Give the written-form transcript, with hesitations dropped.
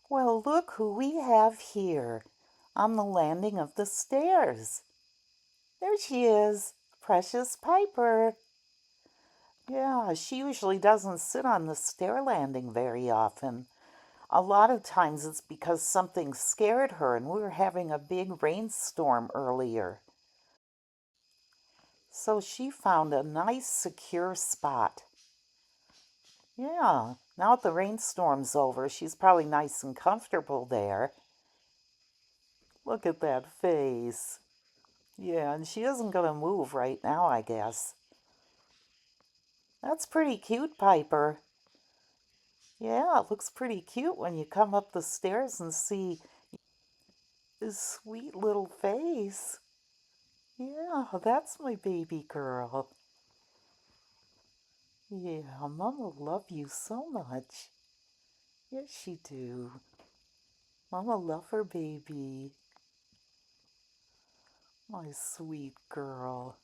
Well, look who we have here on the landing of the stairs. There she is, Precious Piper. Yeah, she usually doesn't sit on the stair landing very often. A lot of times it's because something scared her and we were having a big rainstorm earlier. So she found a nice secure spot. Yeah, now that the rainstorm's over, she's probably nice and comfortable there. Look at that face. Yeah, and she isn't gonna move right now, I guess. That's pretty cute, Piper. Yeah, it looks pretty cute when you come up the stairs and see his sweet little face. Yeah, that's my baby girl. Yeah, Mama love you so much. Yes, she do. Mama love her baby. My sweet girl.